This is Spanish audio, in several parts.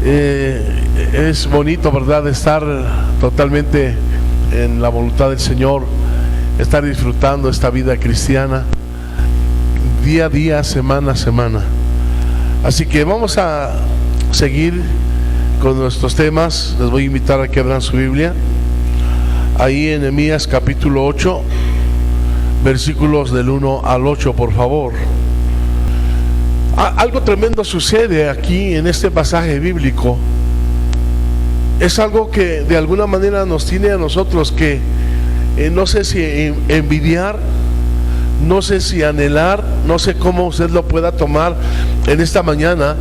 Es bonito, ¿verdad?, estar totalmente en la voluntad del Señor, estar disfrutando esta vida cristiana día a día, semana a semana. Así que vamos a seguir con nuestros temas. Les voy a invitar a que abran su Biblia ahí en Nehemías capítulo 8, versículos del 1 al 8, por favor. Algo tremendo sucede aquí en este pasaje bíblico. Es algo que de alguna manera nos tiene a nosotros que no sé si envidiar, no sé si anhelar, no sé cómo usted lo pueda tomar en esta mañana,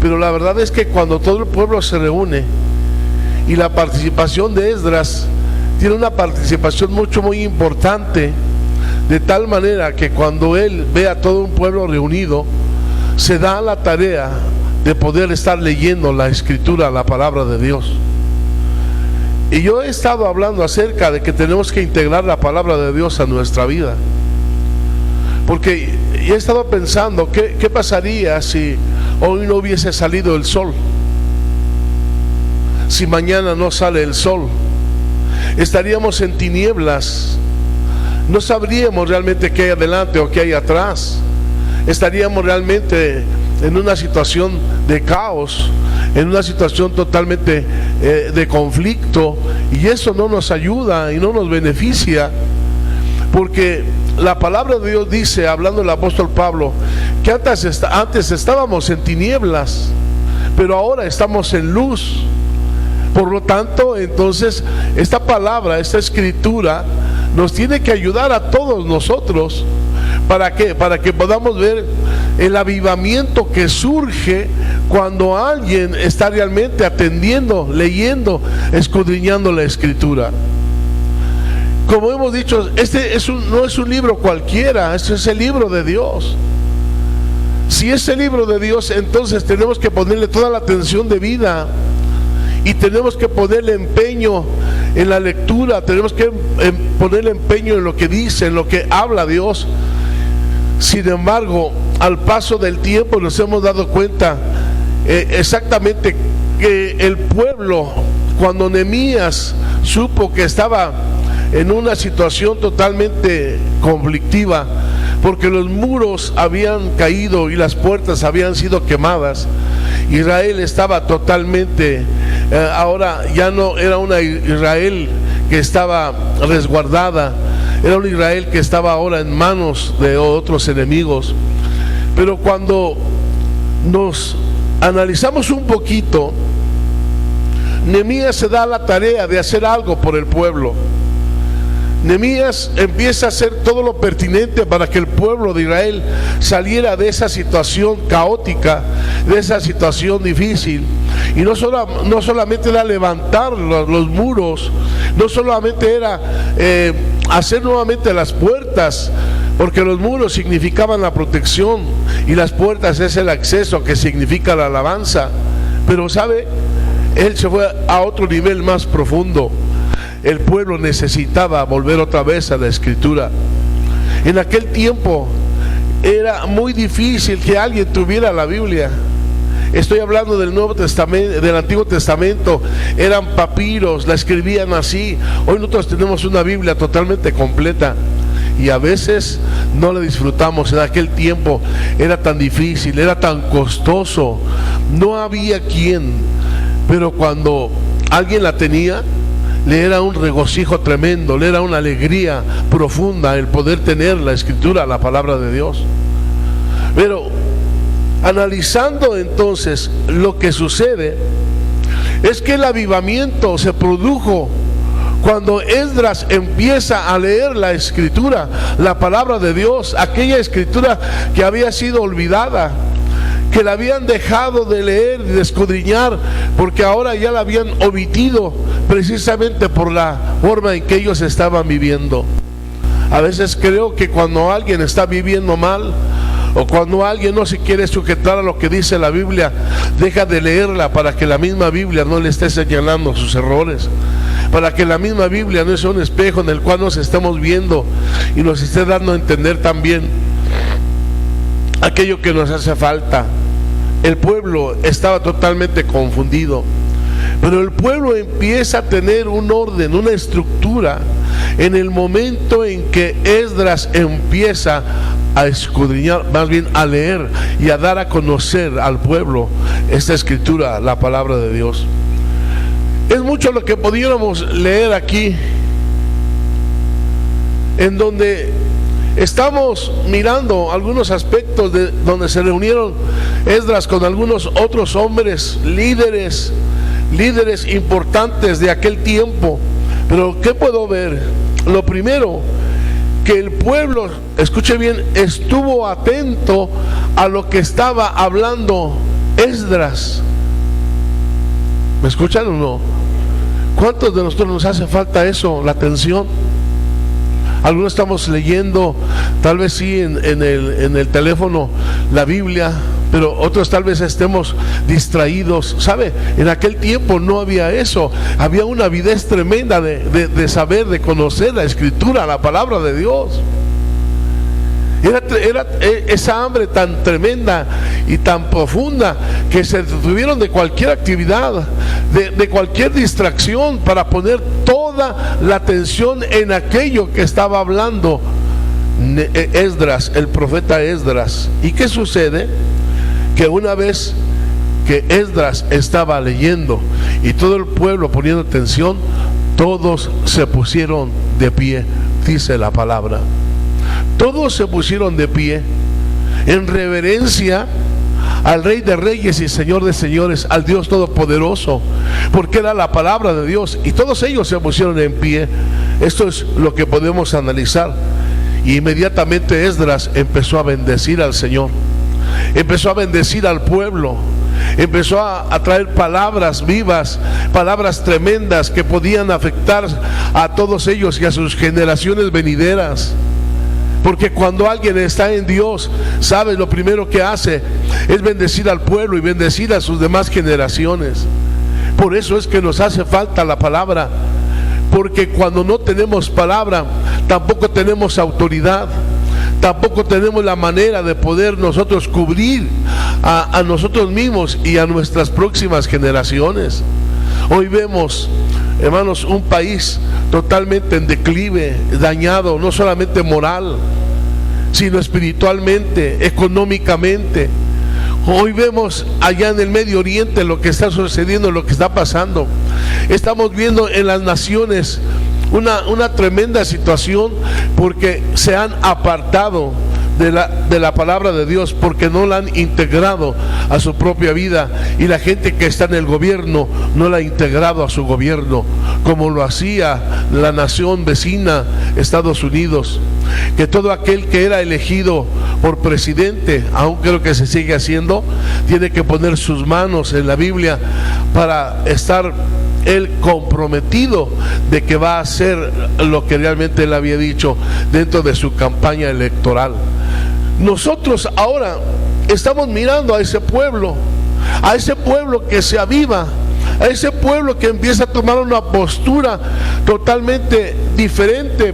pero la verdad es que cuando todo el pueblo se reúne y la participación de Esdras tiene una participación muy importante, de tal manera que cuando él ve a todo un pueblo reunido, se da la tarea de poder estar leyendo la escritura, la palabra de Dios. Y yo he estado hablando acerca de que tenemos que integrar la palabra de Dios a nuestra vida, porque he estado pensando qué pasaría si hoy no hubiese salido el sol, si mañana no sale el sol. Estaríamos en tinieblas, no sabríamos realmente qué hay adelante o qué hay atrás. Estaríamos realmente en una situación de caos, en una situación totalmente de conflicto, y eso no nos ayuda y no nos beneficia, porque la palabra de Dios dice, hablando el apóstol Pablo, que antes estábamos en tinieblas, pero ahora estamos en luz. Por lo tanto, entonces, esta palabra, esta escritura nos tiene que ayudar a todos nosotros. ¿Para qué? Para que podamos ver el avivamiento que surge cuando alguien está realmente atendiendo, leyendo, escudriñando la escritura. Como hemos dicho, no es un libro cualquiera, este es el libro de Dios. Si es el libro de Dios, entonces tenemos que ponerle toda la atención de vida y tenemos que ponerle empeño en la lectura, tenemos que ponerle empeño en lo que dice, en lo que habla Dios. Sin embargo, al paso del tiempo nos hemos dado cuenta exactamente que el pueblo, cuando Nehemías supo que estaba en una situación totalmente conflictiva, porque los muros habían caído y las puertas habían sido quemadas, Israel estaba totalmente, ahora ya no era una Israel que estaba resguardada, era un Israel que estaba ahora en manos de otros enemigos. Pero cuando nos analizamos un poquito, Nehemías se da la tarea de hacer algo por el pueblo. Nehemías empieza a hacer todo lo pertinente para que el pueblo de Israel saliera de esa situación caótica, de esa situación difícil. Y no solamente era levantar los muros, no solamente era hacer nuevamente las puertas, porque los muros significaban la protección y las puertas es el acceso, que significa la alabanza. Pero ¿sabe? Él se fue a otro nivel más profundo. El pueblo necesitaba volver otra vez a la escritura. En aquel tiempo era muy difícil que alguien tuviera la Biblia. Estoy hablando del Nuevo Testamento, del Antiguo Testamento. Eran papiros, la escribían así. Hoy nosotros tenemos una Biblia totalmente completa y a veces no la disfrutamos. En aquel tiempo era tan difícil, era tan costoso, no había quien. Pero cuando alguien la tenía, le era un regocijo tremendo, le era una alegría profunda el poder tener la escritura, la palabra de Dios. Pero analizando entonces lo que sucede, es que el avivamiento se produjo cuando Esdras empieza a leer la escritura, la palabra de Dios, aquella escritura que había sido olvidada, que la habían dejado de leer y de escudriñar, porque ahora ya la habían omitido precisamente por la forma en que ellos estaban viviendo. A veces creo que cuando alguien está viviendo mal, o cuando alguien no se quiere sujetar a lo que dice la Biblia, deja de leerla para que la misma Biblia no le esté señalando sus errores, para que la misma Biblia no sea un espejo en el cual nos estemos viendo y nos esté dando a entender también aquello que nos hace falta. el pueblo estaba totalmente confundido. Pero el pueblo empieza a tener un orden, una estructura, en el momento en que Esdras empieza a escudriñar, más bien a leer y a dar a conocer al pueblo esta escritura, la palabra de Dios. Es mucho lo que pudiéramos leer aquí, en donde estamos mirando algunos aspectos de donde se reunieron Esdras con algunos otros hombres, líderes importantes de aquel tiempo. Pero ¿qué puedo ver? Lo primero, que el pueblo, escuche bien, estuvo atento a lo que estaba hablando Esdras. ¿Me escuchan o no? ¿Cuántos de nosotros nos hace falta eso, la atención? Algunos estamos leyendo, tal vez sí en el teléfono, la Biblia, pero otros tal vez estemos distraídos. ¿Sabe? En aquel tiempo no había eso. Había una avidez tremenda de saber, de conocer la Escritura, la palabra de Dios. Era esa hambre tan tremenda y tan profunda que se detuvieron de cualquier actividad, de cualquier distracción, para poner toda la atención en aquello que estaba hablando Esdras, el profeta Esdras. ¿Y qué sucede? Que una vez que Esdras estaba leyendo y todo el pueblo poniendo atención, todos se pusieron de pie, dice la palabra. Todos se pusieron de pie en reverencia al Rey de Reyes y Señor de Señores, al Dios Todopoderoso, porque era la palabra de Dios, y todos ellos se pusieron en pie. Esto es lo que podemos analizar. Y inmediatamente Esdras empezó a bendecir al Señor, empezó a bendecir al pueblo, empezó a traer palabras vivas, palabras tremendas que podían afectar a todos ellos y a sus generaciones venideras. Porque cuando alguien está en Dios, ¿sabes? Lo primero que hace es bendecir al pueblo y bendecir a sus demás generaciones. Por eso es que nos hace falta la palabra, porque cuando no tenemos palabra, tampoco tenemos autoridad, tampoco tenemos la manera de poder nosotros cubrir a nosotros mismos y a nuestras próximas generaciones. Hoy vemos, hermanos, un país totalmente en declive, dañado, no solamente moral, sino espiritualmente, económicamente. Hoy vemos allá en el Medio Oriente lo que está sucediendo, lo que está pasando. Estamos viendo en las naciones una tremenda situación, porque se han apartado de la palabra de Dios, porque no la han integrado a su propia vida, y la gente que está en el gobierno no la ha integrado a su gobierno, como lo hacía la nación vecina, Estados Unidos, que todo aquel que era elegido por presidente, aún creo que se sigue haciendo, tiene que poner sus manos en la Biblia para estar él comprometido de que va a hacer lo que realmente él había dicho dentro de su campaña electoral. Nosotros ahora estamos mirando a ese pueblo que se aviva, a ese pueblo que empieza a tomar una postura totalmente diferente,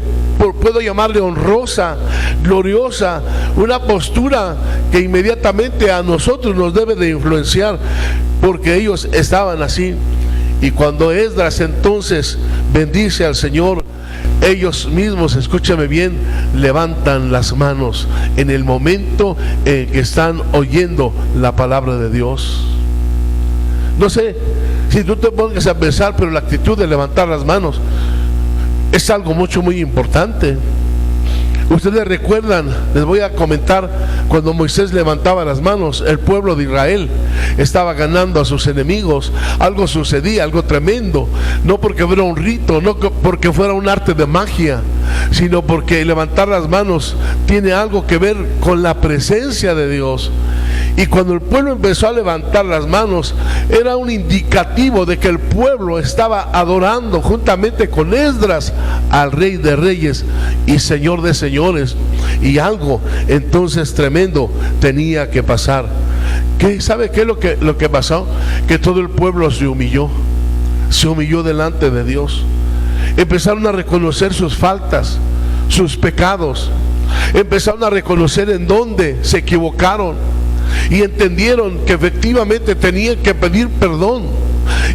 puedo llamarle honrosa, gloriosa, una postura que inmediatamente a nosotros nos debe de influenciar, porque ellos estaban así. Y cuando Esdras entonces bendice al Señor, ellos mismos, escúchame bien, levantan las manos en el momento en que están oyendo la palabra de Dios. No sé si tú te pongas a pensar, pero la actitud de levantar las manos es algo muy importante. Ustedes recuerdan, les voy a comentar, cuando Moisés levantaba las manos, el pueblo de Israel estaba ganando a sus enemigos. Algo sucedía, algo tremendo, no porque fuera un rito, no porque fuera un arte de magia, sino porque levantar las manos tiene algo que ver con la presencia de Dios. Y cuando el pueblo empezó a levantar las manos, era un indicativo de que el pueblo estaba adorando juntamente con Esdras al Rey de Reyes y Señor de Señores. Y algo entonces tremendo tenía que pasar. ¿Sabe qué es lo que pasó? Que todo el pueblo se humilló delante de Dios. Empezaron a reconocer sus faltas, sus pecados. Empezaron a reconocer en dónde se equivocaron. y entendieron que efectivamente tenían que pedir perdón,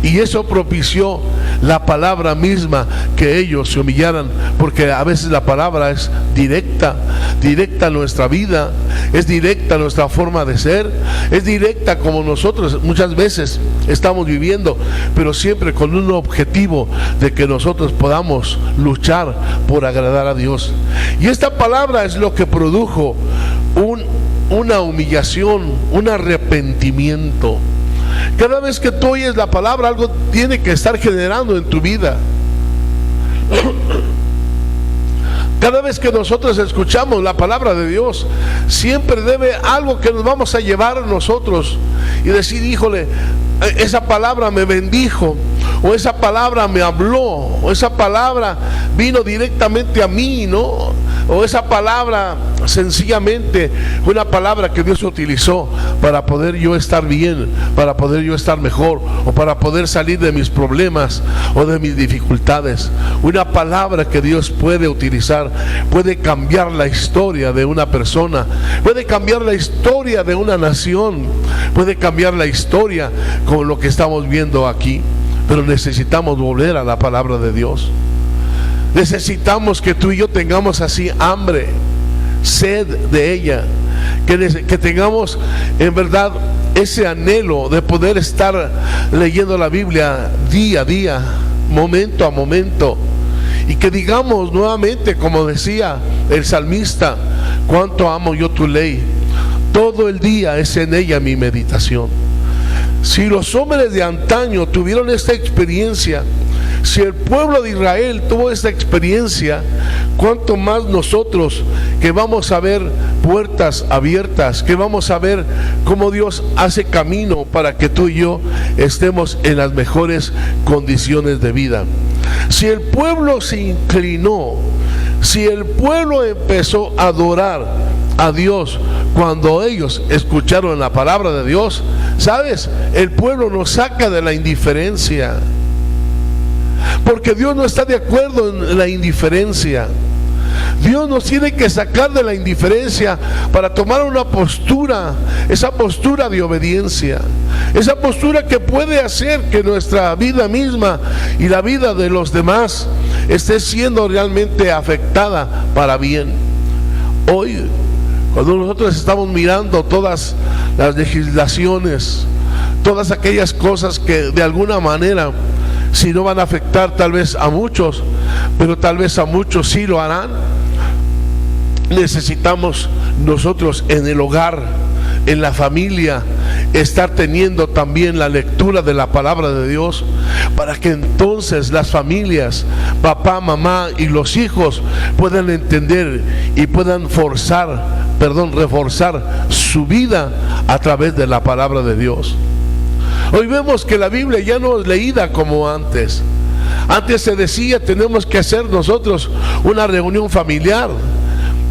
y eso propició la palabra misma, que ellos se humillaran, porque a veces la palabra es directa a nuestra vida, es directa a nuestra forma de ser, es directa como nosotros muchas veces estamos viviendo, pero siempre con un objetivo de que nosotros podamos luchar por agradar a Dios. Y esta palabra es lo que produjo una humillación, un arrepentimiento. Cada vez que tú oyes la palabra, algo tiene que estar generando en tu vida. Cada vez que nosotros escuchamos la palabra de Dios, siempre debe algo que nos vamos a llevar nosotros y decir: híjole, esa palabra me bendijo, o esa palabra me habló, o esa palabra vino directamente a mí, ¿no? O esa palabra sencillamente fue una palabra que Dios utilizó para poder yo estar bien, para poder yo estar mejor, o para poder salir de mis problemas o de mis dificultades. Una palabra que Dios puede utilizar, puede cambiar la historia de una persona, puede cambiar la historia de una nación, puede cambiar la historia con lo que estamos viendo aquí. Pero necesitamos volver a la palabra de Dios. Necesitamos que tú y yo tengamos así hambre, sed de ella, que tengamos en verdad ese anhelo de poder estar leyendo la Biblia día a día, momento a momento, y que digamos nuevamente, como decía el salmista: cuánto amo yo tu ley, todo el día es en ella mi meditación. Si los hombres de antaño tuvieron esta experiencia, si el pueblo de Israel tuvo esta experiencia, cuánto más nosotros, que vamos a ver puertas abiertas, que vamos a ver cómo Dios hace camino para que tú y yo estemos en las mejores condiciones de vida. Si el pueblo se inclinó, si el pueblo empezó a adorar a Dios cuando ellos escucharon la palabra de Dios, ¿sabes? El pueblo nos saca de la indiferencia, porque Dios no está de acuerdo en la indiferencia. Dios nos tiene que sacar de la indiferencia para tomar una postura, esa postura de obediencia, esa postura que puede hacer que nuestra vida misma y la vida de los demás esté siendo realmente afectada para bien. Hoy, cuando nosotros estamos mirando todas las legislaciones, todas aquellas cosas que de alguna manera, si no van a afectar tal vez a muchos, pero tal vez a muchos sí lo harán, necesitamos nosotros en el hogar, en la familia, estar teniendo también la lectura de la palabra de Dios, para que entonces las familias, papá, mamá y los hijos puedan entender y puedan reforzar su vida a través de la palabra de Dios. Hoy vemos que la Biblia ya no es leída como antes. Antes se decía: tenemos que hacer nosotros una reunión familiar,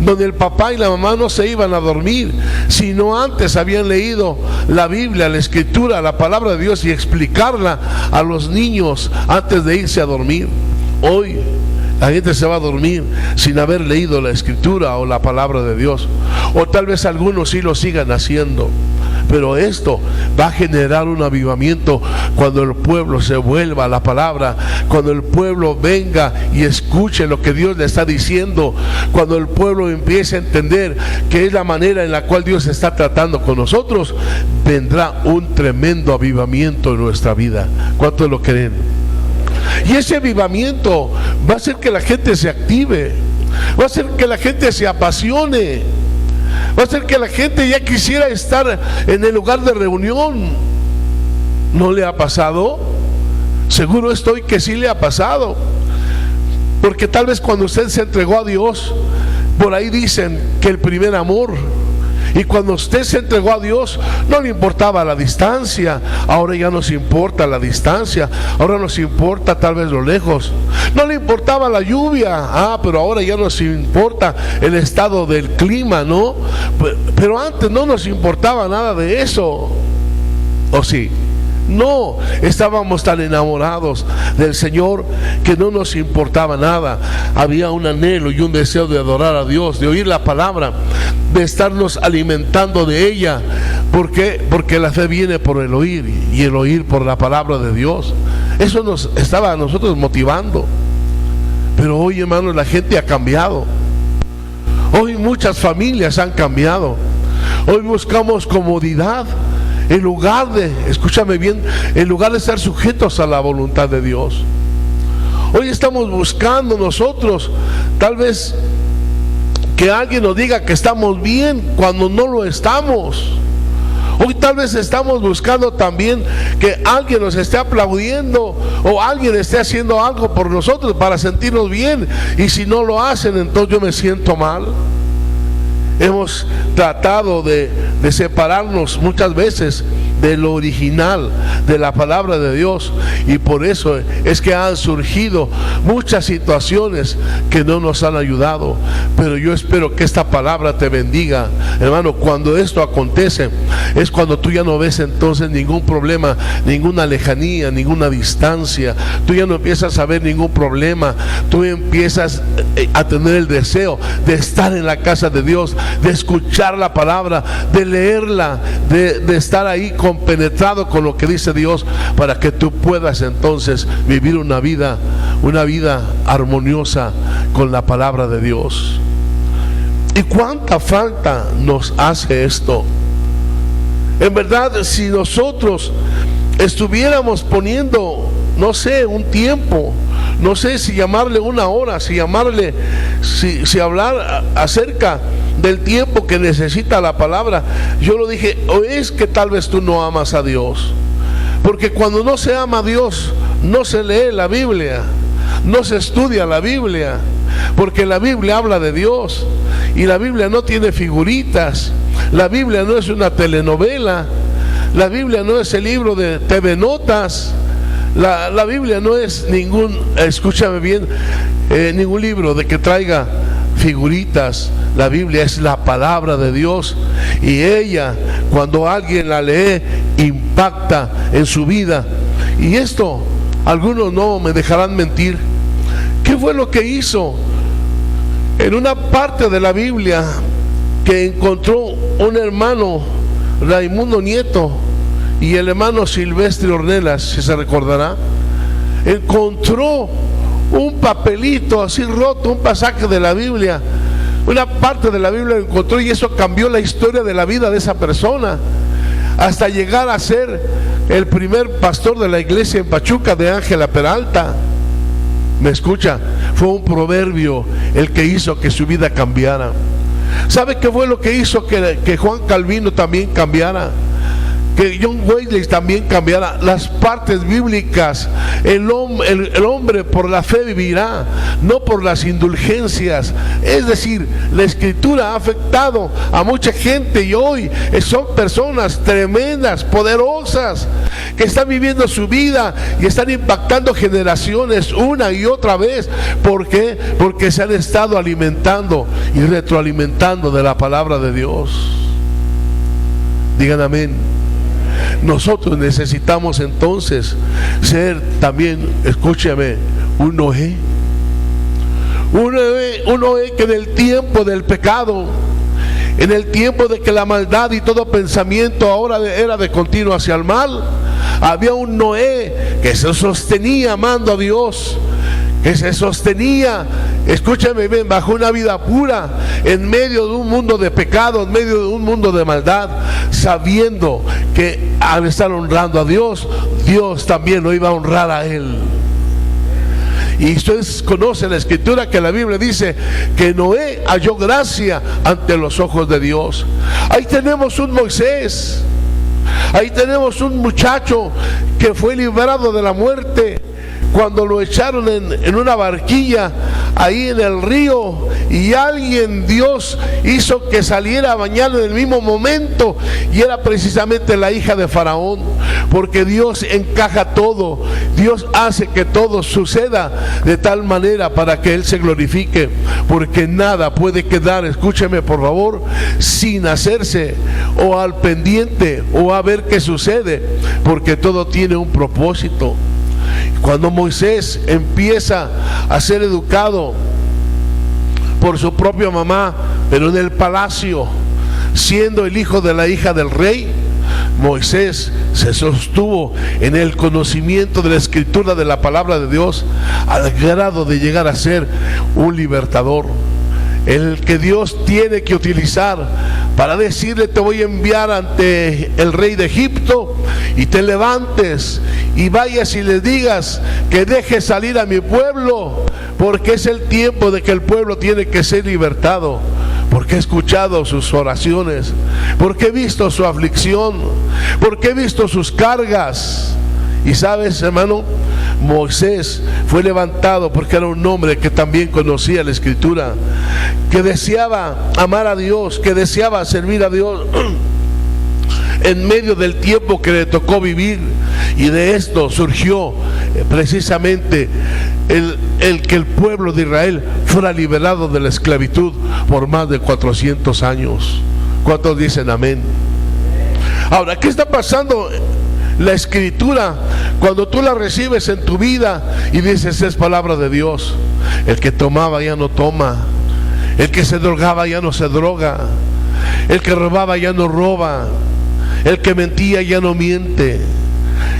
donde el papá y la mamá no se iban a dormir, sino antes habían leído la Biblia, la Escritura, la palabra de Dios, y explicarla a los niños antes de irse a dormir. Hoy la gente se va a dormir sin haber leído la Escritura o la palabra de Dios, o tal vez algunos sí lo sigan haciendo. Pero esto va a generar un avivamiento cuando el pueblo se vuelva a la palabra, cuando el pueblo venga y escuche lo que Dios le está diciendo, cuando el pueblo empiece a entender que es la manera en la cual Dios está tratando con nosotros, vendrá un tremendo avivamiento en nuestra vida. ¿Cuántos lo creen? Y ese avivamiento va a hacer que la gente se active, va a hacer que la gente se apasione, va a hacer que la gente ya quisiera estar en el lugar de reunión. ¿No le ha pasado? Seguro estoy que sí le ha pasado, porque tal vez cuando usted se entregó a Dios, por ahí dicen que el primer amor, y cuando usted se entregó a Dios no le importaba la distancia. Ahora ya nos importa la distancia, ahora nos importa tal vez lo lejos. No le importaba la lluvia, pero ahora ya nos importa el estado del clima, ¿no? Pero antes no nos importaba nada de eso. ¿O sí? No, estábamos tan enamorados del Señor que no nos importaba nada. Había un anhelo y un deseo de adorar a Dios, de oír la palabra, de estarnos alimentando de ella. ¿Por qué? Porque la fe viene por el oír, y el oír por la palabra de Dios. Eso nos estaba a nosotros motivando. Pero hoy, hermanos, la gente ha cambiado. Hoy muchas familias han cambiado. Hoy buscamos comodidad en lugar de, escúchame bien, en lugar de estar sujetos a la voluntad de Dios. Hoy estamos buscando nosotros, tal vez, que alguien nos diga que estamos bien cuando no lo estamos. Hoy tal vez estamos buscando también que alguien nos esté aplaudiendo o alguien esté haciendo algo por nosotros para sentirnos bien, y si no lo hacen, entonces yo me siento mal. Hemos tratado de separarnos muchas veces de lo original, de la palabra de Dios, y por eso es que han surgido muchas situaciones que no nos han ayudado. Pero yo espero que esta palabra te bendiga, hermano. Cuando esto acontece es cuando tú ya no ves entonces ningún problema, ninguna lejanía, ninguna distancia. Tú ya no empiezas a ver ningún problema. Tú empiezas a tener el deseo de estar en la casa de Dios, de escuchar la palabra, de leerla, de estar ahí compenetrado con lo que dice Dios, para que tú puedas entonces vivir una vida armoniosa con la palabra de Dios. ¿Y cuánta falta nos hace esto? En verdad, si nosotros estuviéramos poniendo, no sé, un tiempo, no sé si llamarle una hora, si hablar acerca del tiempo que necesita la palabra. Yo lo dije, o es que tal vez tú no amas a Dios, porque cuando no se ama a Dios, no se lee la Biblia, no se estudia la Biblia, porque la Biblia habla de Dios, y la Biblia no tiene figuritas. La Biblia no es una telenovela. La Biblia no es el libro de TV Notas. La Biblia no es ningún, escúchame bien, ningún libro de que traiga figuritas. La Biblia es la palabra de Dios, y ella, cuando alguien la lee, impacta en su vida. Y esto, algunos no me dejarán mentir. ¿Qué fue lo que hizo? En una parte de la Biblia que encontró un hermano, Raimundo Nieto, y el hermano Silvestre Ornelas, si se recordará, encontró un papelito así roto, un pasaje de la Biblia, una parte de la Biblia lo encontró, y eso cambió la historia de la vida de esa persona, hasta llegar a ser el primer pastor de la iglesia en Pachuca, de Ángela Peralta. ¿Me escucha? Fue un proverbio el que hizo que su vida cambiara. ¿Sabe qué fue lo que hizo que Juan Calvino también cambiara? Que John Wesley también cambiara. Las partes bíblicas. El hombre por la fe vivirá, no por las indulgencias. Es decir, la escritura ha afectado a mucha gente, y hoy son personas tremendas, poderosas, que están viviendo su vida y están impactando generaciones una y otra vez. ¿Por qué? Porque se han estado alimentando y retroalimentando de la palabra de Dios. Digan amén. Nosotros necesitamos entonces ser también, escúchame, un Noé. Un Noé que en el tiempo del pecado, en el tiempo de que la maldad y todo pensamiento ahora era de continuo hacia el mal, había un Noé que se sostenía amando a Dios, que se sostenía, escúchame bien, bajo una vida pura, en medio de un mundo de pecado, en medio de un mundo de maldad, sabiendo que al estar honrando a Dios, Dios también lo iba a honrar a él. Y ustedes conocen la escritura, que la Biblia dice que Noé halló gracia ante los ojos de Dios. Ahí tenemos un Moisés, ahí tenemos un muchacho que fue librado de la muerte cuando lo echaron en una barquilla ahí en el río, y alguien, Dios, hizo que saliera a bañar en el mismo momento, y era precisamente la hija de Faraón. porque Dios encaja todo, Dios hace que todo suceda de tal manera para que Él se glorifique, porque nada puede quedar, escúcheme por favor, sin hacerse o al pendiente o a ver qué sucede, porque todo tiene un propósito. Cuando Moisés empieza a ser educado por su propia mamá, pero en el palacio, siendo el hijo de la hija del rey, Moisés se sostuvo en el conocimiento de la escritura, de la palabra de Dios, al grado de llegar a ser un libertador, el que Dios tiene que utilizar para decirle: te voy a enviar ante el rey de Egipto, y te levantes y vayas y le digas que deje salir a mi pueblo, porque es el tiempo de que el pueblo tiene que ser libertado, porque he escuchado sus oraciones, porque he visto su aflicción, porque he visto sus cargas. Y sabes, hermano, Moisés fue levantado porque era un hombre que también conocía la escritura, que deseaba amar a Dios, que deseaba servir a Dios en medio del tiempo que le tocó vivir. Y de esto surgió precisamente el que el pueblo de Israel fuera liberado de la esclavitud por más de 400 años. ¿Cuántos dicen amén? Ahora, ¿qué está pasando? La escritura, cuando tú la recibes en tu vida y dices: es palabra de Dios. El que tomaba ya no toma, el que se drogaba ya no se droga, el que robaba ya no roba, el que mentía ya no miente,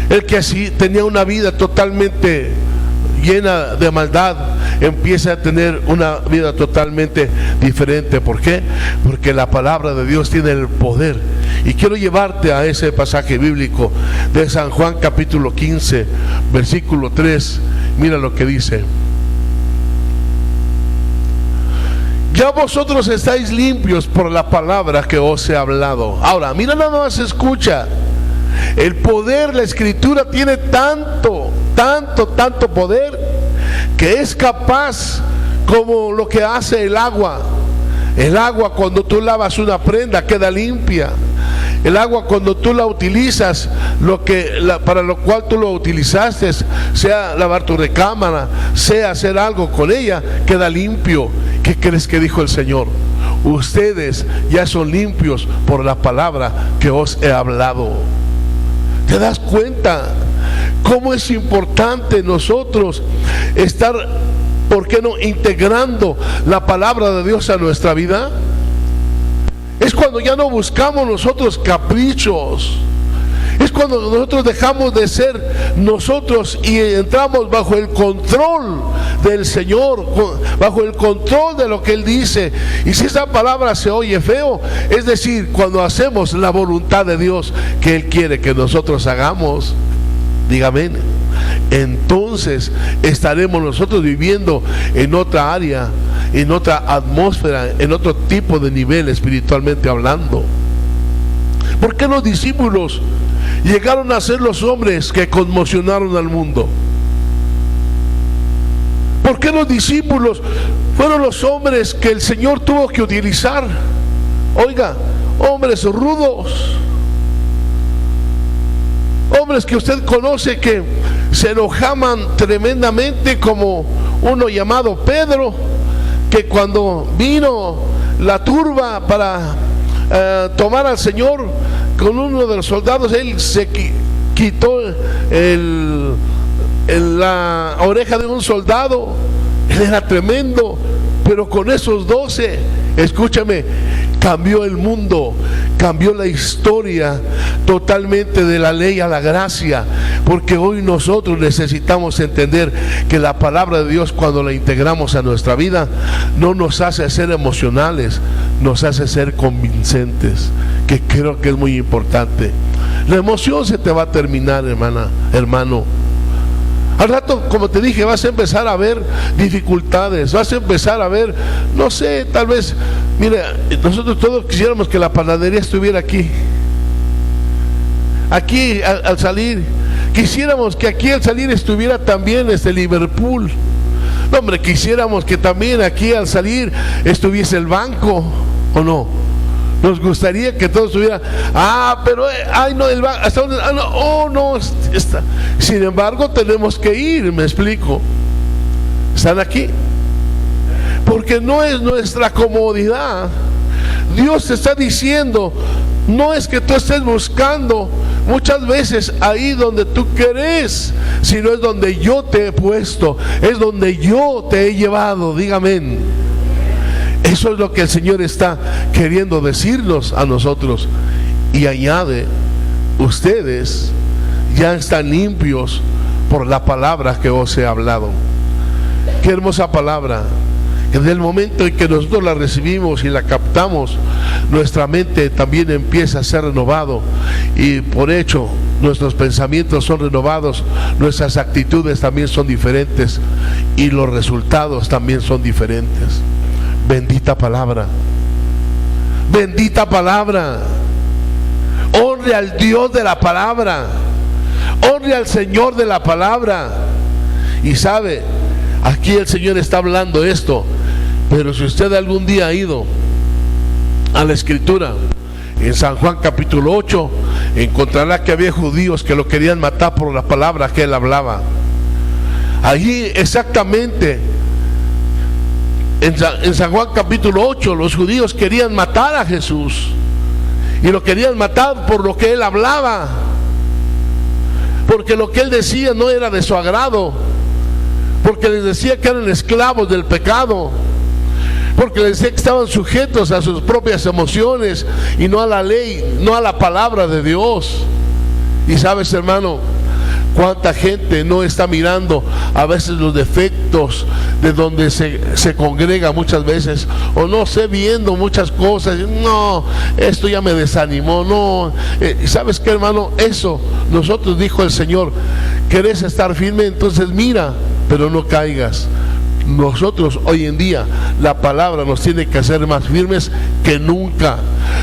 el que así tenía una vida totalmente llena de maldad empieza a tener una vida totalmente diferente. ¿Por qué? Porque la palabra de Dios tiene el poder. Y quiero llevarte a ese pasaje bíblico de San Juan capítulo 15 versículo 3. Mira lo que dice: ya vosotros estáis limpios por la palabra que os he hablado. Ahora, mira, nada más escucha. El poder, la escritura tiene tanto poder, que es capaz, como lo que hace el agua. El agua, cuando tú lavas una prenda, queda limpia. El agua, cuando tú la utilizas, para lo cual tú lo utilizaste, sea lavar tu recámara, sea hacer algo con ella, queda limpio. ¿Qué crees que dijo el Señor? Ustedes ya son limpios por la palabra que os he hablado. ¿Te das cuenta cómo es importante nosotros estar, por qué no, integrando la palabra de Dios a nuestra vida? Es cuando ya no buscamos nosotros caprichos. Es cuando nosotros dejamos de ser nosotros y entramos bajo el control del Señor, bajo el control de lo que Él dice. Y si esa palabra se oye feo, es decir, cuando hacemos la voluntad de Dios que Él quiere que nosotros hagamos, dígame, entonces estaremos nosotros viviendo en otra área, en otra atmósfera, en otro tipo de nivel espiritualmente hablando. ¿Por qué los discípulos llegaron a ser los hombres que conmocionaron al mundo? ¿Por qué los discípulos fueron los hombres que el Señor tuvo que utilizar? Oiga, hombres rudos, hombres que usted conoce que se enojaban tremendamente, como uno llamado Pedro, que cuando vino la turba para tomar al Señor con uno de los soldados, él se quitó la oreja de un soldado. Él era tremendo, pero con esos 12, escúchame, cambió el mundo, cambió la historia totalmente, de la ley a la gracia. Porque hoy nosotros necesitamos entender que la palabra de Dios, cuando la integramos a nuestra vida, no nos hace ser emocionales, nos hace ser convincentes, que creo que es muy importante. La emoción se te va a terminar, hermano. Al rato, como te dije, vas a empezar a ver dificultades, vas a empezar a ver, no sé, tal vez, mira, nosotros todos quisiéramos que la panadería estuviera aquí al salir. Quisiéramos que aquí al salir estuviera también Liverpool. No, hombre, quisiéramos que también aquí al salir estuviese el banco, ¿o no? Nos gustaría que todos estuvieran, pero, ay no, hasta donde, no, oh no, está. Sin embargo, tenemos que ir, me explico. ¿Están aquí? Porque no es nuestra comodidad. Dios te está diciendo, no es que tú estés buscando muchas veces ahí donde tú querés, sino es donde yo te he puesto, es donde yo te he llevado. Dígame. Eso es lo que el Señor está queriendo decirnos a nosotros. Y añade, ustedes ya están limpios por la palabra que os he hablado. Qué hermosa palabra. En el momento en que nosotros la recibimos y la captamos, nuestra mente también empieza a ser renovado, y por hecho nuestros pensamientos son renovados, nuestras actitudes también son diferentes y los resultados también son diferentes. Bendita palabra, bendita palabra. Honre al Dios de la palabra, honre al Señor de la palabra. Y sabe, aquí el Señor está hablando esto, pero si usted algún día ha ido a la Escritura, en San Juan capítulo 8, encontrará que había judíos que lo querían matar por la palabra que él hablaba. Allí exactamente, en San Juan capítulo 8, los judíos querían matar a Jesús, y lo querían matar por lo que él hablaba, porque lo que él decía no era de su agrado, porque les decía que eran esclavos del pecado, porque les decía que estaban sujetos a sus propias emociones y no a la ley, no a la palabra de Dios. Y sabes, hermano, cuánta gente no está mirando a veces los defectos de donde se congrega muchas veces, o no sé, viendo muchas cosas. No, esto ya me desanimó, no. ¿Sabes qué, hermano? Eso nosotros, dijo el Señor, ¿querés estar firme? Entonces mira, pero no caigas. Nosotros hoy en día, la palabra nos tiene que hacer más firmes que nunca,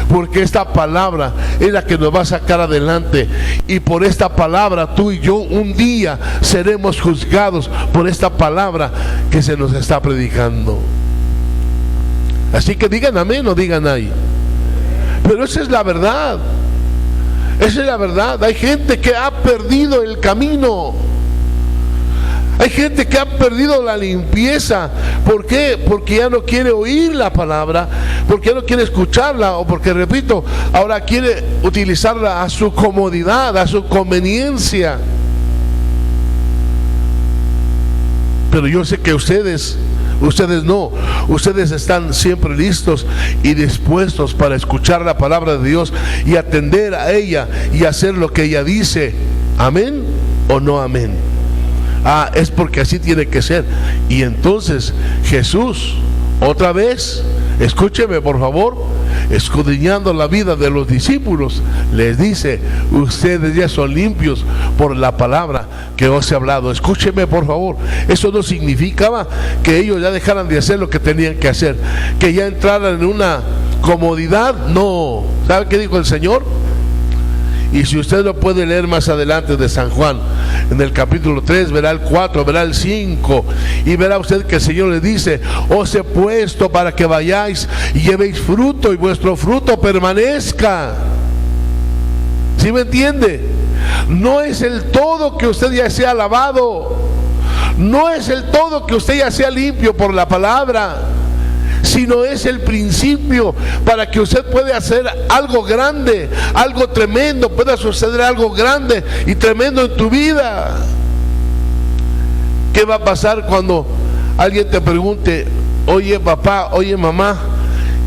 porque esta palabra es la que nos va a sacar adelante, y por esta palabra tú y yo un día seremos juzgados por esta palabra que se nos está predicando. Así que digan amén o digan ay. Pero esa es la verdad, esa es la verdad. Hay gente que ha perdido el camino. Hay gente que ha perdido la limpieza. ¿Por qué? Porque ya no quiere oír la palabra, porque ya no quiere escucharla, o porque, repito, ahora quiere utilizarla a su comodidad, a su conveniencia. Pero yo sé que ustedes no, ustedes están siempre listos y dispuestos para escuchar la palabra de Dios y atender a ella y hacer lo que ella dice. ¿Amén o no amén? Es porque así tiene que ser. Y entonces Jesús, otra vez, escúcheme por favor, escudriñando la vida de los discípulos, les dice: ustedes ya son limpios por la palabra que os he hablado. Escúcheme por favor, eso no significaba que ellos ya dejaran de hacer lo que tenían que hacer, que ya entraran en una comodidad. No. ¿Sabe qué dijo el Señor? Y si usted lo puede leer más adelante de San Juan, en el capítulo 3, verá el 4, verá el 5, y verá usted que el Señor le dice: os he puesto para que vayáis y llevéis fruto, y vuestro fruto permanezca. ¿Sí me entiende? No es el todo que usted ya sea lavado, no es el todo que usted ya sea limpio por la palabra, sino es el principio para que usted pueda hacer algo grande, algo tremendo, pueda suceder algo grande y tremendo en tu vida. ¿Qué va a pasar cuando alguien te pregunte: oye papá, oye mamá,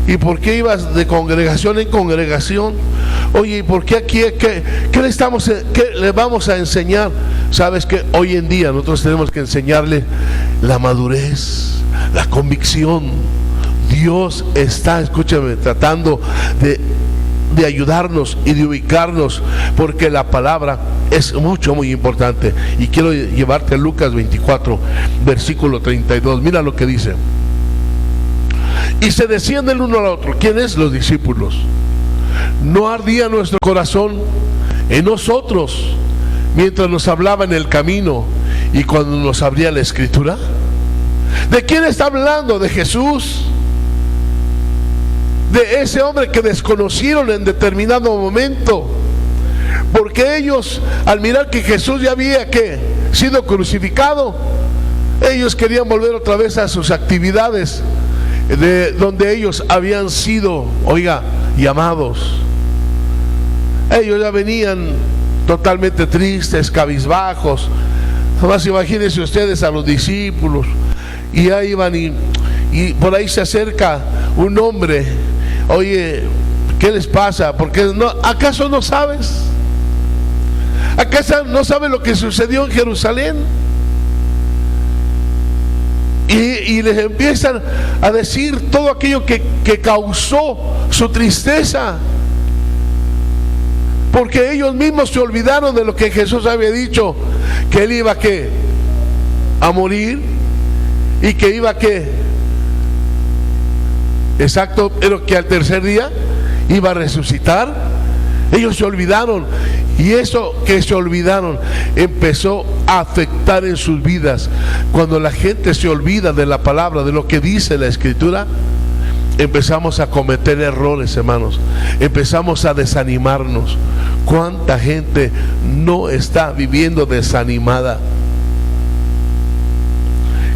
¿y por qué ibas de congregación en congregación? Oye, ¿y por qué aquí? ¿Qué le vamos a enseñar? Sabes que hoy en día nosotros tenemos que enseñarle la madurez, la convicción. Dios está, escúchame, tratando de ayudarnos y de ubicarnos, porque la palabra es muy importante. Y quiero llevarte a Lucas 24, versículo 32. Mira lo que dice: y se decían el uno al otro. ¿Quiénes? Los discípulos. ¿No ardía nuestro corazón en nosotros mientras nos hablaba en el camino y cuando nos abría la Escritura? ¿De quién está hablando? De Jesús. de ese hombre que desconocieron en determinado momento, porque ellos, al mirar que Jesús ya había sido crucificado, ellos querían volver otra vez a sus actividades de donde ellos habían sido, llamados. Ellos ya venían totalmente tristes, cabizbajos. Nomás imagínense ustedes a los discípulos, y ahí iban y por ahí se acerca un hombre. Oye, ¿qué les pasa? Porque ¿acaso no sabes? ¿Acaso no sabes lo que sucedió en Jerusalén? Y les empiezan a decir todo aquello que causó su tristeza, porque ellos mismos se olvidaron de lo que Jesús había dicho, que Él iba a morir, y que iba exacto, pero que al tercer día iba a resucitar. Ellos se olvidaron, y eso que se olvidaron empezó a afectar en sus vidas. Cuando la gente se olvida de la palabra, de lo que dice la Escritura, empezamos a cometer errores, hermanos. Empezamos a desanimarnos. ¿Cuánta gente no está viviendo desanimada?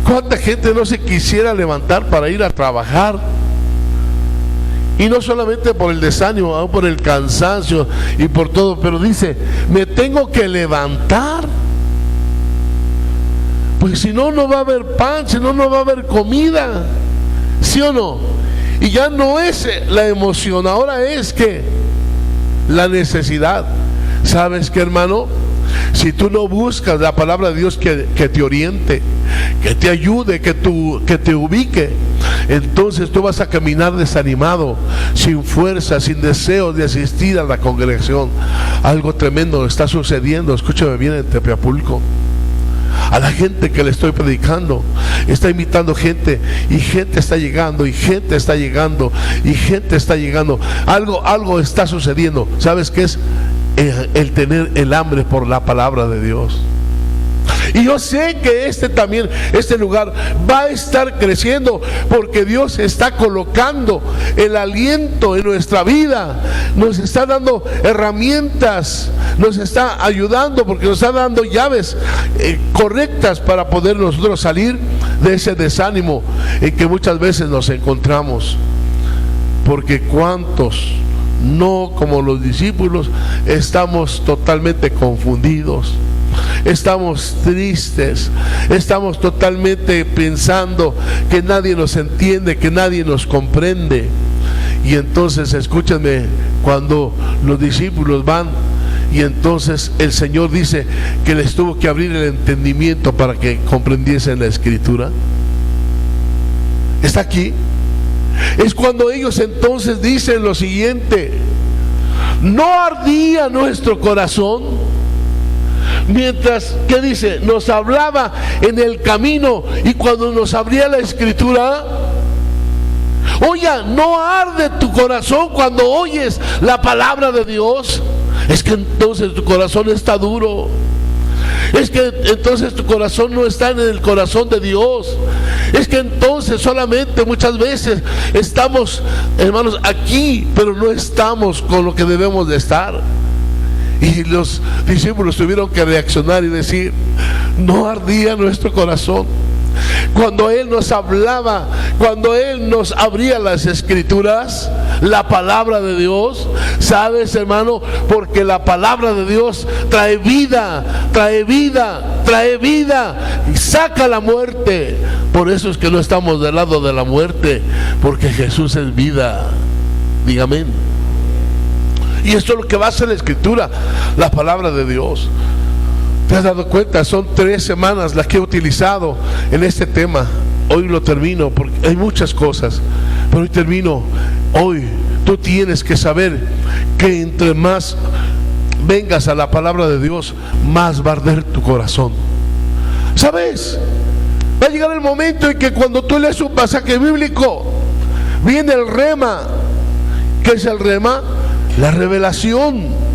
¿Cuánta gente no se quisiera levantar para ir a trabajar? Y no solamente por el desánimo, aún por el cansancio y por todo, pero dice, me tengo que levantar, pues si no, no va a haber pan, si no, no va a haber comida, ¿sí o no? Y ya no es la emoción, ahora es la necesidad. ¿Sabes qué, hermano? Si tú no buscas la palabra de Dios que te oriente, que te ayude, que te ubique, entonces tú vas a caminar desanimado, sin fuerza, sin deseos de asistir a la congregación. Algo tremendo está sucediendo, escúchame bien, en Tepeapulco. A la gente que le estoy predicando, está invitando gente, y gente está llegando, y gente está llegando, y gente está llegando. Algo está sucediendo. ¿Sabes qué es? El tener el hambre por la palabra de Dios. Y yo sé que este lugar va a estar creciendo, porque Dios está colocando el aliento en nuestra vida, nos está dando herramientas, nos está ayudando, porque nos está dando llaves correctas para poder nosotros salir de ese desánimo en que muchas veces nos encontramos. Porque cuántos, no como los discípulos, estamos totalmente confundidos, estamos tristes, estamos totalmente pensando que nadie nos entiende, que nadie nos comprende. Y entonces, escúchenme, cuando los discípulos van, y entonces el Señor dice que les tuvo que abrir el entendimiento para que comprendiesen la Escritura. Está aquí. Es cuando ellos entonces dicen lo siguiente: ¿no ardía nuestro corazón mientras, qué dice, nos hablaba en el camino y cuando nos abría la Escritura? Oye, ¿no arde tu corazón cuando oyes la palabra de Dios? Es que entonces tu corazón está duro. Es que entonces tu corazón no está en el corazón de Dios. Es que entonces solamente muchas veces estamos, hermanos, aquí, pero no estamos con lo que debemos de estar. Y los discípulos tuvieron que reaccionar y decir: no ardía nuestro corazón cuando Él nos hablaba, cuando Él nos abría las Escrituras, la palabra de Dios. ¿Sabes, hermano? Porque la palabra de Dios trae vida, trae vida, trae vida y saca la muerte. Por eso es que no estamos del lado de la muerte, porque Jesús es vida. Dígame. Y esto es lo que va a hacer la Escritura, la palabra de Dios. ¿Te has dado cuenta? Son 3 semanas las que he utilizado en este tema. Hoy lo termino, porque hay muchas cosas, pero hoy termino. Hoy tú tienes que saber que entre más vengas a la palabra de Dios, más va a arder tu corazón. ¿Sabes? Va a llegar el momento en que cuando tú lees un pasaje bíblico, viene el rema. ¿Qué es el rema? La revelación.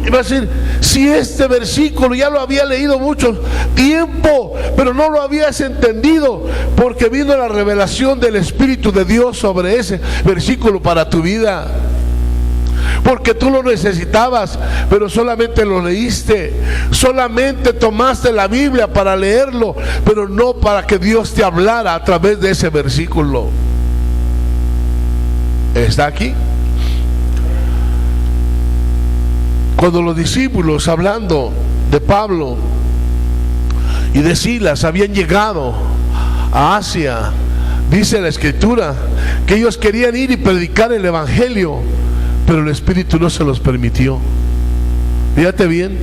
Y va a decir, si este versículo ya lo había leído mucho tiempo, pero no lo habías entendido, porque vino la revelación del Espíritu de Dios sobre ese versículo para tu vida. Porque tú lo necesitabas, pero solamente lo leíste, solamente tomaste la Biblia para leerlo, pero no para que Dios te hablara a través de ese versículo. ¿Está aquí? Cuando los discípulos, hablando de Pablo y de Silas, habían llegado a Asia, dice la Escritura que ellos querían ir y predicar el Evangelio, pero el Espíritu no se los permitió. Fíjate bien,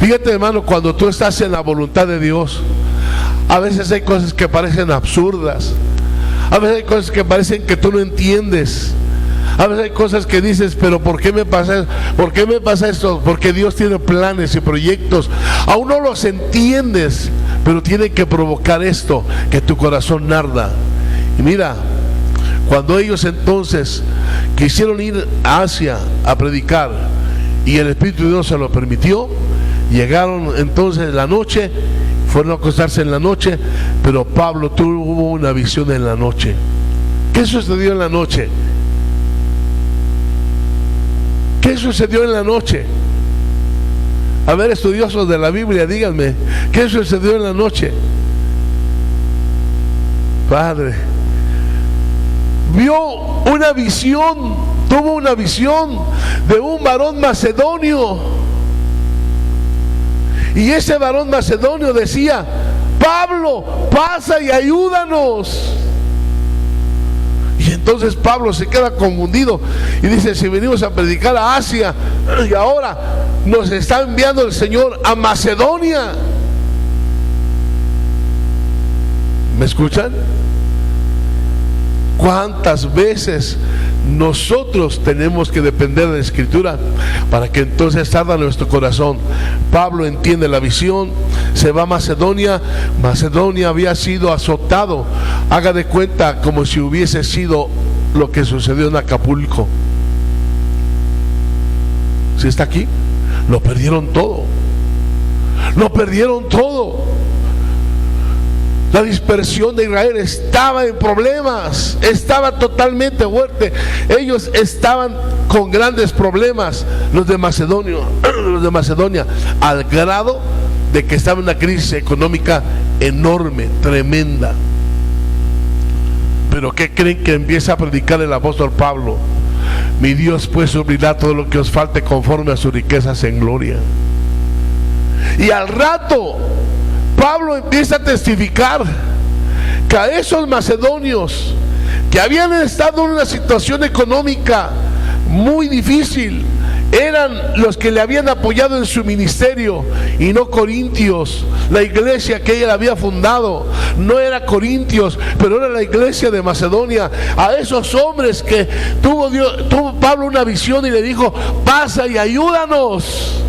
fíjate, hermano, cuando tú estás en la voluntad de Dios, a veces hay cosas que parecen absurdas, a veces hay cosas que parecen que tú no entiendes, a veces hay cosas que dices, pero ¿por qué me pasa eso? ¿Por qué me pasa esto? Porque Dios tiene planes y proyectos, aún no los entiendes, pero tiene que provocar esto, que tu corazón arda. Y mira, cuando ellos entonces quisieron ir a Asia a predicar y el Espíritu de Dios se lo permitió, llegaron entonces en la noche, fueron a acostarse en la noche, pero Pablo tuvo una visión en la noche. ¿Qué sucedió en la noche? ¿Qué sucedió en la noche? A ver, estudiosos de la Biblia, díganme, ¿qué sucedió en la noche? Padre, vio una visión, tuvo una visión de un varón macedonio, y ese varón macedonio decía: Pablo, pasa y ayúdanos. Y entonces Pablo se queda confundido y dice: si venimos a predicar a Asia y ahora nos está enviando el Señor a Macedonia. ¿Me escuchan? ¿Cuántas veces nosotros tenemos que depender de la Escritura para que entonces arda nuestro corazón? Pablo entiende la visión, se va a Macedonia. Macedonia había sido azotado, haga de cuenta como si hubiese sido lo que sucedió en Acapulco. ¿Sí está aquí? Lo perdieron todo, lo perdieron todo. La dispersión de Israel estaba en problemas, estaba totalmente fuerte. Ellos estaban con grandes problemas, los de Macedonia, al grado de que estaba en una crisis económica enorme, tremenda. Pero ¿qué creen que empieza a predicar el apóstol Pablo? Mi Dios pues suplirá todo lo que os falte conforme a sus riquezas en gloria. Y al rato Pablo empieza a testificar que a esos macedonios que habían estado en una situación económica muy difícil, eran los que le habían apoyado en su ministerio y no Corintios. La iglesia que él había fundado no era Corintios, pero era la iglesia de Macedonia. A esos hombres que tuvo Pablo una visión y le dijo: pasa y ayúdanos.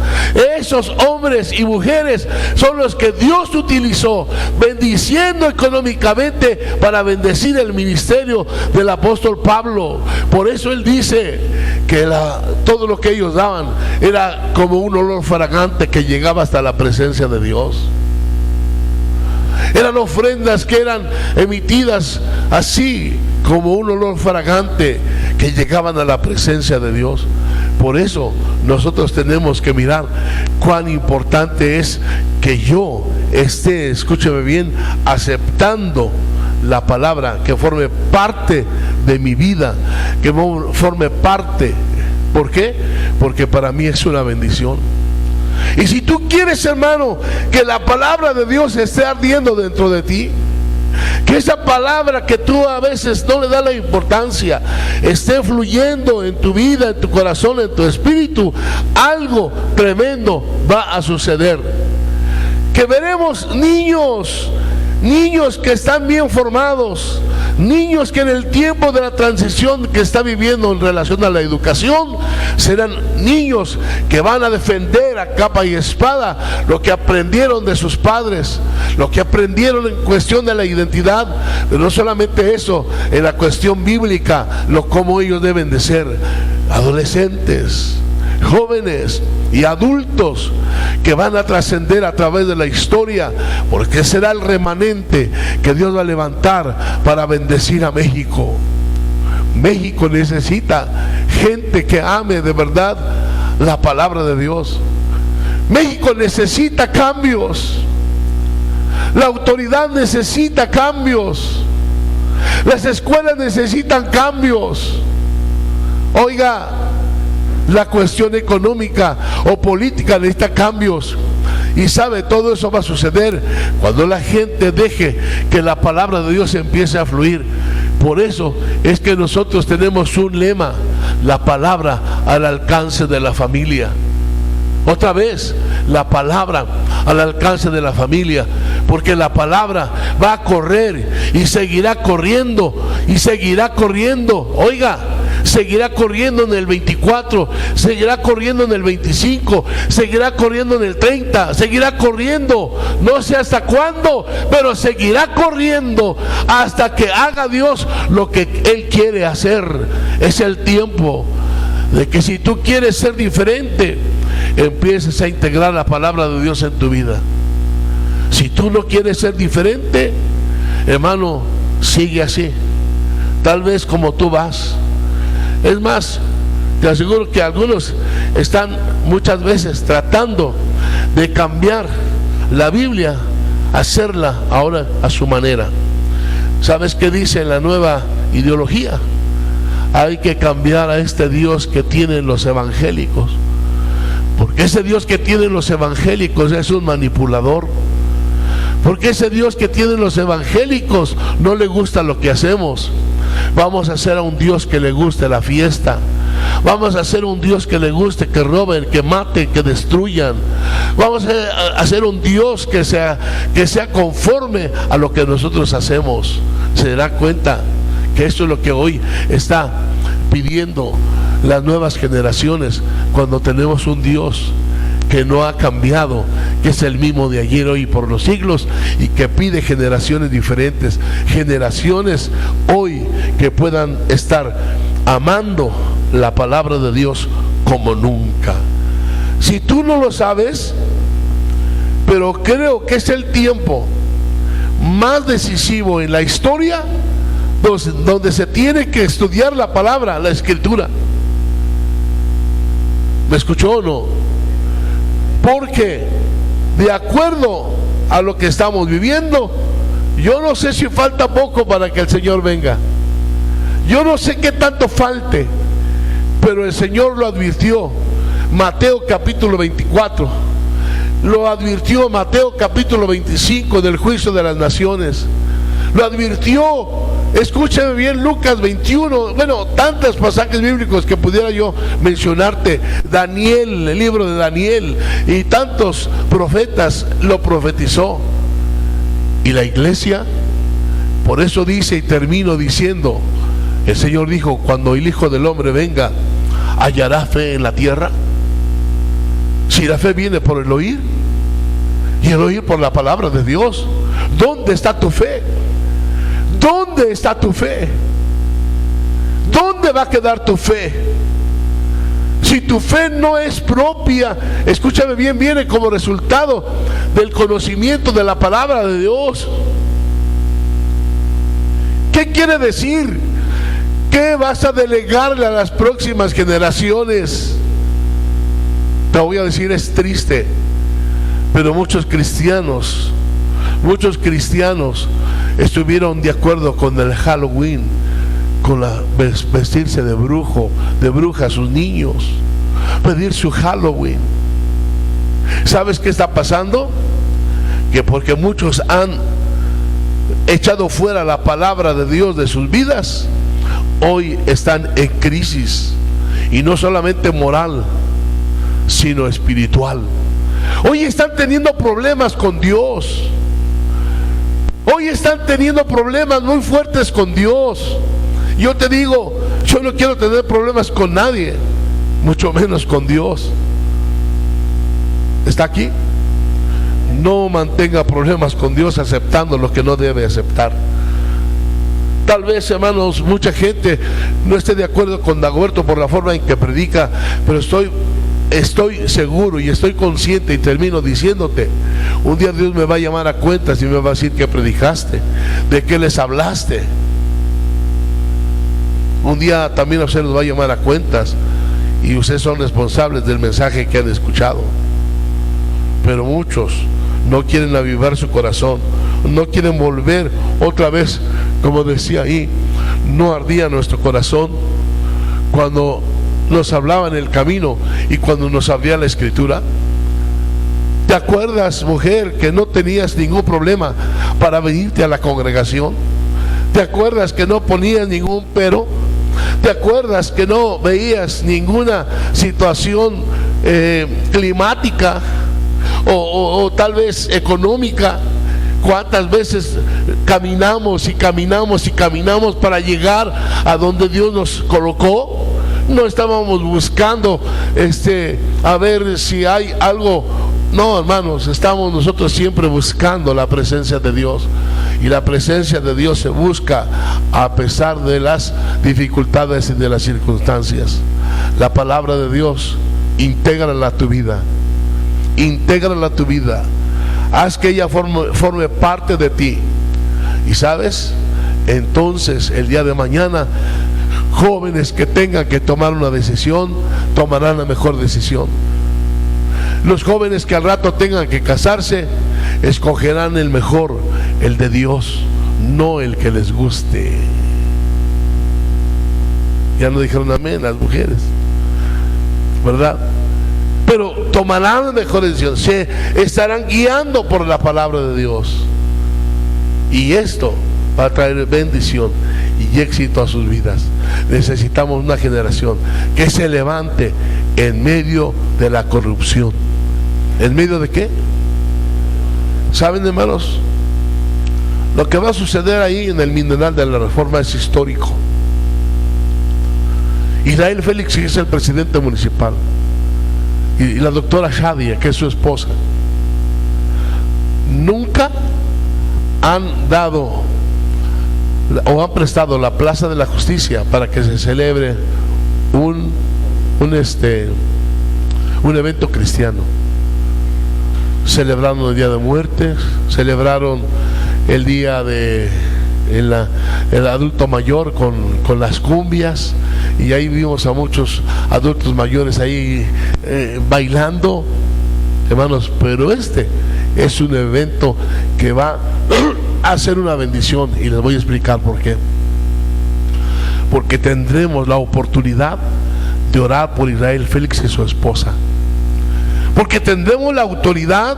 Esos hombres y mujeres son los que Dios utilizó, bendiciendo económicamente para bendecir el ministerio del apóstol Pablo. Por eso él dice que todo lo que ellos daban era como un olor fragante que llegaba hasta la presencia de Dios. Eran ofrendas que eran emitidas así como un olor fragante que llegaban a la presencia de Dios. Por eso nosotros tenemos que mirar cuán importante es que yo esté, escúcheme bien, aceptando la palabra, que forme parte de mi vida, que forme parte. ¿Por qué? Porque para mí es una bendición. Y si tú quieres, hermano, que la palabra de Dios esté ardiendo dentro de ti, que esa palabra que tú a veces no le das la importancia esté fluyendo en tu vida, en tu corazón, en tu espíritu, algo tremendo va a suceder. Que veremos niños que están bien formados, niños que en el tiempo de la transición que está viviendo en relación a la educación, serán niños que van a defender a capa y espada lo que aprendieron de sus padres, lo que aprendieron en cuestión de la identidad, pero no solamente eso, en la cuestión bíblica, cómo ellos deben de ser adolescentes, jóvenes y adultos que van a trascender a través de la historia, porque será el remanente que Dios va a levantar para bendecir a México. México necesita gente que ame de verdad la palabra de Dios. México necesita cambios. La autoridad necesita cambios. Las escuelas necesitan cambios. Oiga, la cuestión económica o política necesita cambios. Y sabe, todo eso va a suceder cuando la gente deje que la palabra de Dios empiece a fluir. Por eso es que nosotros tenemos un lema: la palabra al alcance de la familia. Otra vez, la palabra al alcance de la familia, porque la palabra va a correr y seguirá corriendo y seguirá corriendo. Oiga, seguirá corriendo en el 24, seguirá corriendo en el 25, seguirá corriendo en el 30, seguirá corriendo, no sé hasta cuándo, pero seguirá corriendo hasta que haga Dios lo que Él quiere hacer. Es el tiempo de que, si tú quieres ser diferente, empieces a integrar la palabra de Dios en tu vida. Si tú no quieres ser diferente, hermano, sigue así, tal vez como tú vas. Es más, te aseguro que algunos están muchas veces tratando de cambiar la Biblia, hacerla ahora a su manera. ¿Sabes qué dice la nueva ideología? Hay que cambiar a este Dios que tienen los evangélicos, porque ese Dios que tienen los evangélicos es un manipulador. Porque ese Dios que tienen los evangélicos no le gusta lo que hacemos. Vamos a hacer a un Dios que le guste la fiesta. Vamos a hacer un Dios que le guste que roben, que maten, que destruyan. Vamos a hacer un Dios que sea conforme a lo que nosotros hacemos. Se dará cuenta que esto es lo que hoy está pidiendo las nuevas generaciones, cuando tenemos un Dios que no ha cambiado, que es el mismo de ayer, hoy y por los siglos, y que pide generaciones diferentes, generaciones hoy que puedan estar amando la palabra de Dios como nunca. Si tú no lo sabes, pero creo que es el tiempo más decisivo en la historia, donde se tiene que estudiar la palabra, la escritura. ¿Me escuchó o no? Porque de acuerdo a lo que estamos viviendo, yo no sé si falta poco para que el Señor venga. Yo no sé qué tanto falte, pero el Señor lo advirtió. Mateo capítulo 24, lo advirtió Mateo capítulo 25 del juicio de las naciones. Lo advirtió, escúchame bien, Lucas 21, bueno, tantos pasajes bíblicos que pudiera yo mencionarte. Daniel, el libro de Daniel, y tantos profetas lo profetizó. Y la iglesia, por eso dice, y termino diciendo, el Señor dijo: cuando el Hijo del Hombre venga, ¿hallará fe en la tierra? Si la fe viene por el oír, y el oír por la palabra de Dios, ¿dónde está tu fe? ¿Dónde está tu fe? ¿Dónde va a quedar tu fe? Si tu fe no es propia, escúchame bien, viene como resultado del conocimiento de la palabra de Dios. ¿Qué quiere decir? ¿Qué vas a delegarle a las próximas generaciones? Te voy a decir, es triste, pero muchos cristianos estuvieron de acuerdo con el Halloween, con la vestirse de bruja sus niños, pedir su Halloween. ¿Sabes qué está pasando? Que porque muchos han echado fuera la palabra de Dios de sus vidas, hoy están en crisis, y no solamente moral, sino espiritual. Hoy están teniendo problemas con Dios. Hoy están teniendo problemas muy fuertes con Dios. Yo te digo, yo no quiero tener problemas con nadie, mucho menos con Dios. ¿Está aquí? No mantenga problemas con Dios aceptando lo que no debe aceptar. Tal vez, hermanos, mucha gente no esté de acuerdo con Dagoberto por la forma en que predica, pero estoy estoy seguro y estoy consciente, y termino diciéndote, un día Dios me va a llamar a cuentas y me va a decir qué predicaste, de qué les hablaste. Un día también a ustedes los va a llamar a cuentas y ustedes son responsables del mensaje que han escuchado. Pero muchos no quieren avivar su corazón, no quieren volver otra vez, como decía ahí, no ardía nuestro corazón cuando nos hablaba en el camino y cuando nos abría la escritura. ¿Te acuerdas, mujer, que no tenías ningún problema para venirte a la congregación? ¿Te acuerdas que no ponías ningún pero? ¿Te acuerdas que no veías ninguna situación climática o tal vez económica? ¿Cuántas veces caminamos y caminamos y caminamos para llegar a donde Dios nos colocó? No estábamos buscando a ver si hay algo. No, hermanos, estamos nosotros siempre buscando la presencia de Dios. Y la presencia de Dios se busca a pesar de las dificultades y de las circunstancias. La palabra de Dios, intégrala a tu vida. Intégrala a tu vida. Haz que ella forme parte de ti. Y sabes, entonces el día de mañana, jóvenes que tengan que tomar una decisión, tomarán la mejor decisión. Los jóvenes que al rato tengan que casarse, escogerán el mejor, el de Dios, no el que les guste. Ya no dijeron amén las mujeres, ¿verdad? Pero tomarán la mejor decisión, se estarán guiando por la palabra de Dios. Y esto va a traer bendición y éxito a sus vidas. Necesitamos una generación que se levante en medio de la corrupción. ¿En medio de qué? ¿Saben, hermanos? Lo que va a suceder ahí en el Mineral de la Reforma es histórico. Israel Félix es el presidente municipal y la doctora Shadia, que es su esposa, nunca han dado o han prestado la Plaza de la Justicia para que se celebre un evento cristiano. Celebraron el Día de Muertes, celebraron el día el adulto mayor con las cumbias, y ahí vimos a muchos adultos mayores ahí bailando, hermanos. Pero es un evento que va a ser una bendición, y les voy a explicar por qué. Porque tendremos la oportunidad de orar por Israel Félix y su esposa, porque tendremos la autoridad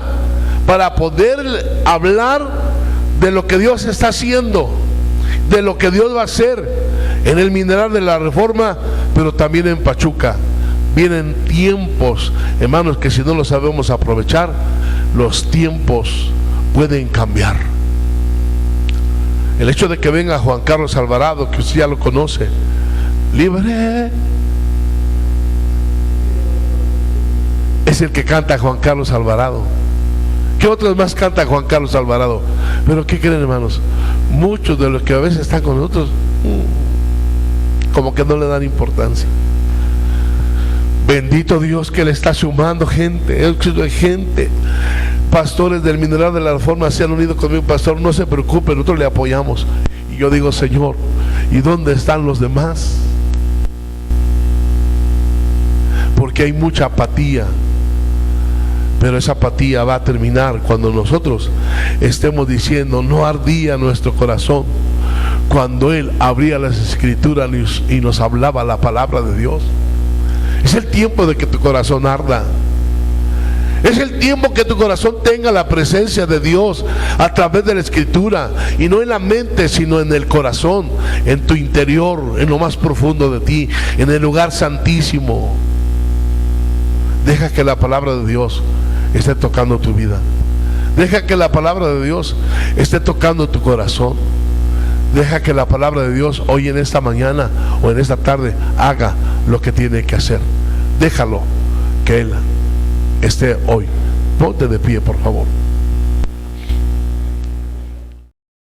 para poder hablar de lo que Dios está haciendo, de lo que Dios va a hacer en el Mineral de la Reforma, pero también en Pachuca. Vienen tiempos, hermanos, que si no los sabemos aprovechar, los tiempos pueden cambiar. El hecho de que venga Juan Carlos Alvarado, que usted ya lo conoce, libre, es el que canta Juan Carlos Alvarado. ¿Qué otros más canta Juan Carlos Alvarado? Pero ¿qué creen, hermanos? Muchos de los que a veces están con nosotros como que no le dan importancia. Bendito Dios que le está sumando gente, pastores del Mineral de la Reforma se han unido conmigo. Pastor, no se preocupe, nosotros le apoyamos. Y yo digo, Señor, ¿y dónde están los demás? Porque hay mucha apatía. Pero esa apatía va a terminar cuando nosotros estemos diciendo, no ardía nuestro corazón cuando Él abría las escrituras y nos hablaba la palabra de Dios. Es el tiempo de que tu corazón arda. Es el tiempo que tu corazón tenga la presencia de Dios a través de la escritura, y no en la mente, sino en el corazón, en tu interior, en lo más profundo de ti, en el lugar santísimo. Deja que la palabra de Dios esté tocando tu vida. Deja que la palabra de Dios esté tocando tu corazón. Deja que la palabra de Dios hoy, en esta mañana o en esta tarde, haga lo que tiene que hacer. Déjalo que Él esté hoy. Ponte de pie, por favor.